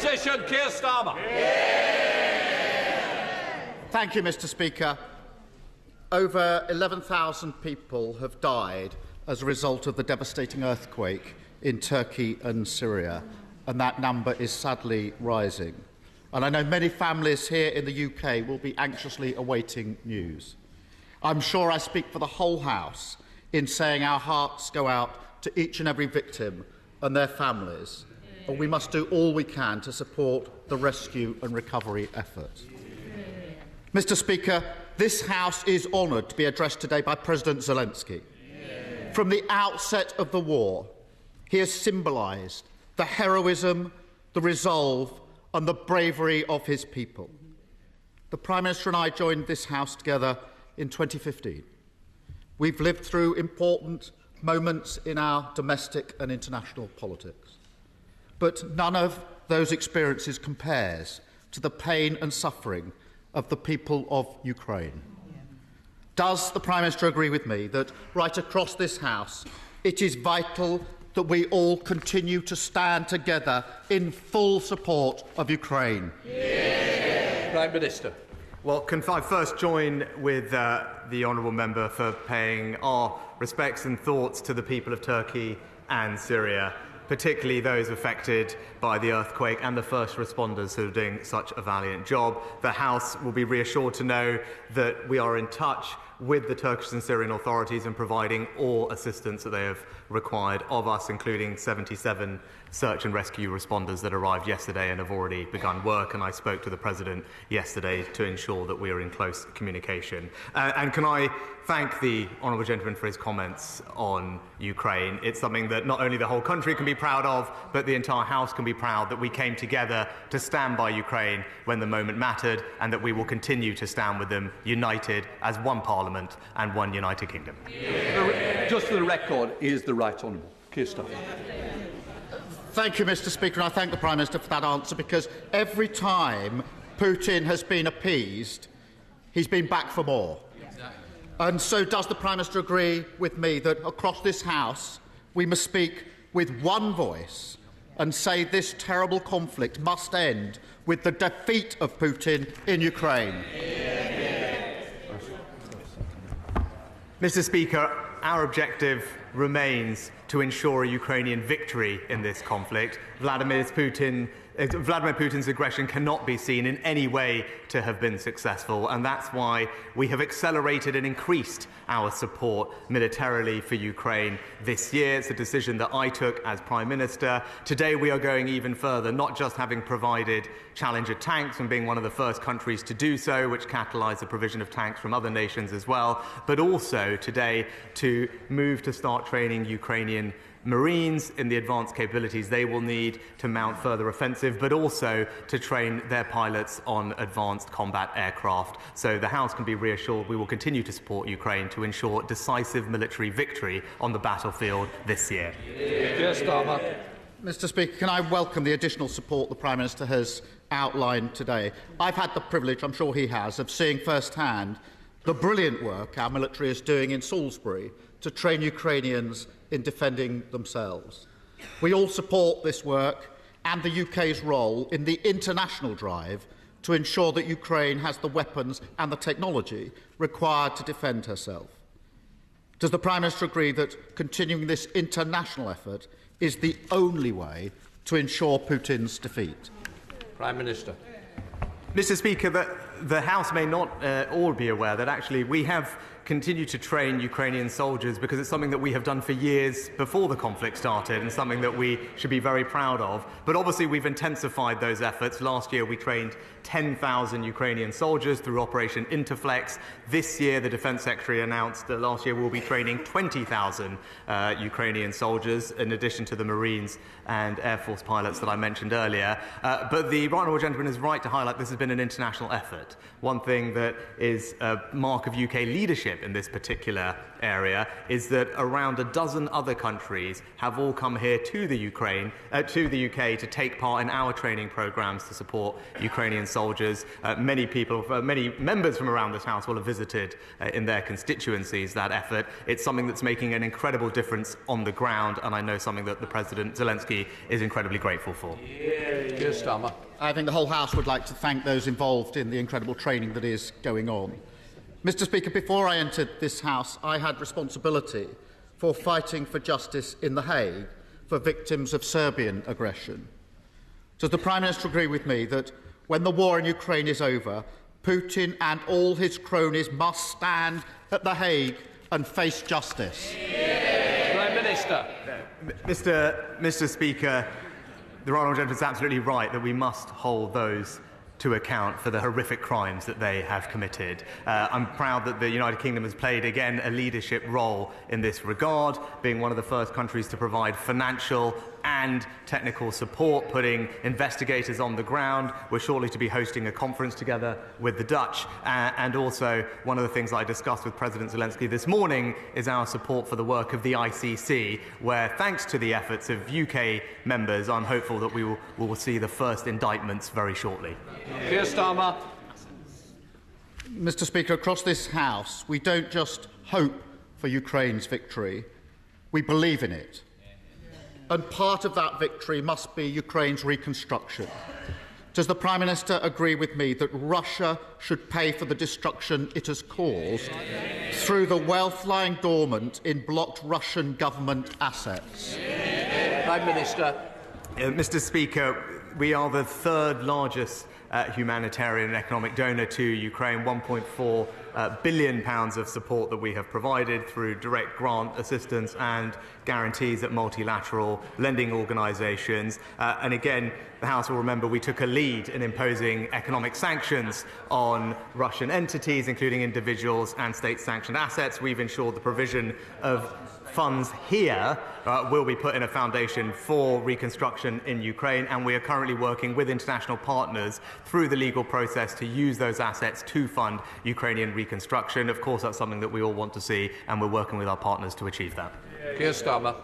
Opposition, Keir Starmer. Thank you, Mr. Speaker. Over 11,000 people have died as a result of the devastating earthquake in Turkey and Syria, and that number is sadly rising. And I know many families here in the UK will be anxiously awaiting news. I'm sure I speak for the whole House in saying our hearts go out to each and every victim and their families, and we must do all we can to support the rescue and recovery effort. Mr. Speaker, this House is honoured to be addressed today by President Zelensky. From the outset of the war, he has symbolised the heroism, the resolve and the bravery of his people. The Prime Minister and I joined this House together in 2015. We've lived through important moments in our domestic and international politics. But none of those experiences compares to the pain and suffering of the people of Ukraine. Does the Prime Minister agree with me that right across this House it is vital that we all continue to stand together in full support of Ukraine? Prime Minister. Well, can I first join with the honourable member for paying our respects and thoughts to the people of Turkey and Syria, particularly those affected by the earthquake and the first responders who are doing such a valiant job. The House will be reassured to know that we are in touch with the Turkish and Syrian authorities and providing all assistance that they have required of us, including 77 search and rescue responders that arrived yesterday and have already begun work. And I spoke to the President yesterday to ensure that we are in close communication. And can I thank the honourable gentleman for his comments on Ukraine. It's something that not only the whole country can be proud of, but the entire House can be proud that we came together to stand by Ukraine when the moment mattered, and that we will continue to stand with them united as one Parliament and one United Kingdom. Just for the record, he is the right honourable. Keir Starmer. Thank you, Mr. Speaker, and I thank the Prime Minister for that answer, because every time Putin has been appeased, he's been back for more. And so does the Prime Minister agree with me that across this House we must speak with one voice and say this terrible conflict must end with the defeat of Putin in Ukraine? Mr. Speaker, our objective remains to ensure a Ukrainian victory in this conflict. Vladimir Putin's aggression cannot be seen in any way to have been successful, and that's why we have accelerated and increased our support militarily for Ukraine this year. It's a decision that I took as Prime Minister. Today we are going even further, not just having provided Challenger tanks and being one of the first countries to do so, which catalysed the provision of tanks from other nations as well, but also today to move to start training Ukrainian Marines in the advanced capabilities they will need to mount further offensive, but also to train their pilots on advanced combat aircraft. So the House can be reassured we will continue to support Ukraine to ensure decisive military victory on the battlefield this year. Keir Starmer. Mr. Speaker, can I welcome the additional support the Prime Minister has outlined today? I've had the privilege, I'm sure he has, of seeing firsthand the brilliant work our military is doing in Salisbury to train Ukrainians in defending themselves. We all support this work and the UK's role in the international drive to ensure that Ukraine has the weapons and the technology required to defend herself. Does the Prime Minister agree that continuing this international effort is the only way to ensure Putin's defeat? Prime Minister. Mr. Speaker, the House may not all be aware that actually we have continued to train Ukrainian soldiers because it's something that we have done for years before the conflict started and something that we should be very proud of. But obviously we've intensified those efforts. Last year we trained 10,000 Ukrainian soldiers through Operation Interflex. This year the Defence Secretary announced that last year we'll be training 20,000 Ukrainian soldiers in addition to the Marines and Air Force pilots that I mentioned earlier. But the Right Honourable Gentleman is right to highlight this has been an international effort. development. One thing that is a mark of UK leadership in this particular area is that around a dozen other countries have all come here to the UK to take part in our training programs to support Ukrainian soldiers. Many members from around this House will have visited in their constituencies that effort. It's something that's making an incredible difference on the ground, and I know something that the President Zelensky is incredibly grateful for. Keir Starmer. I think the whole House would like to thank those involved in the incredible training that is going on. Mr. Speaker, before I entered this House, I had responsibility for fighting for justice in The Hague for victims of Serbian aggression. Does the Prime Minister agree with me that when the war in Ukraine is over, Putin and all his cronies must stand at The Hague and face justice? Prime Minister. Mr. Speaker, the Right Honourable Gentleman is absolutely right that we must hold those to account for the horrific crimes that they have committed. I'm proud that the United Kingdom has played, again, a leadership role in this regard, being one of the first countries to provide financial and technical support, putting investigators on the ground. We're shortly to be hosting a conference together with the Dutch. And also, one of the things I discussed with President Zelensky this morning is our support for the work of the ICC, where, thanks to the efforts of UK members, I'm hopeful that we will see the first indictments very shortly. Keir Starmer. Mr. Speaker, across this House, we don't just hope for Ukraine's victory, we believe in it. And part of that victory must be Ukraine's reconstruction. Does the Prime Minister agree with me that Russia should pay for the destruction it has caused through the wealth lying dormant in blocked Russian government assets? Prime Minister. Mr. Speaker, we are the third largest humanitarian and economic donor to Ukraine, £1.4 billion of support that we have provided through direct grant assistance and guarantees at multilateral lending organisations. And again, the House will remember we took a lead in imposing economic sanctions on Russian entities, including individuals and state-sanctioned assets. We've ensured the provision of funds here will be put in a foundation for reconstruction in Ukraine, and we are currently working with international partners through the legal process to use those assets to fund Ukrainian reconstruction. Of course, that's something that we all want to see, and we're working with our partners to achieve that. Keir Starmer.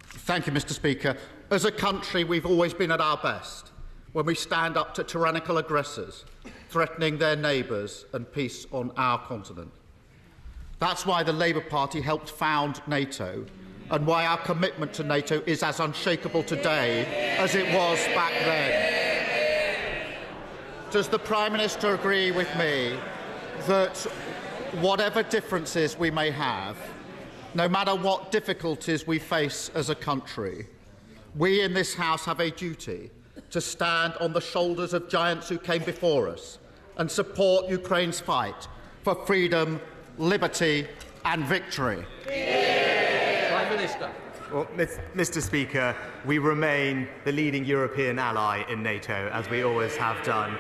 Thank you, Mr. Speaker. As a country, we've always been at our best when we stand up to tyrannical aggressors threatening their neighbours and peace on our continent. That's why the Labour Party helped found NATO, and why our commitment to NATO is as unshakable today as it was back then. Does the Prime Minister agree with me that whatever differences we may have, no matter what difficulties we face as a country, we in this House have a duty to stand on the shoulders of giants who came before us and support Ukraine's fight for freedom, liberty and victory? Prime Minister. Well, Mr. Speaker, we remain the leading European ally in NATO, as we always have done.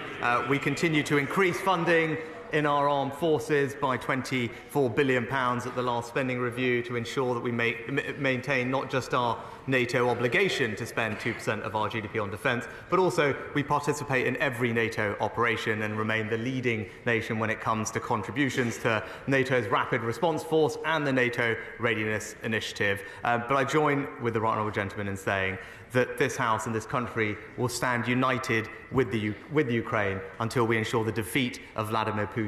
We continue to increase funding in our armed forces by £24 billion at the last spending review to ensure that we maintain not just our NATO obligation to spend 2% of our GDP on defence, but also we participate in every NATO operation and remain the leading nation when it comes to contributions to NATO's Rapid Response Force and the NATO Readiness Initiative. But I join with the Right Honourable Gentleman in saying that this House and this country will stand united with Ukraine until we ensure the defeat of Vladimir Putin.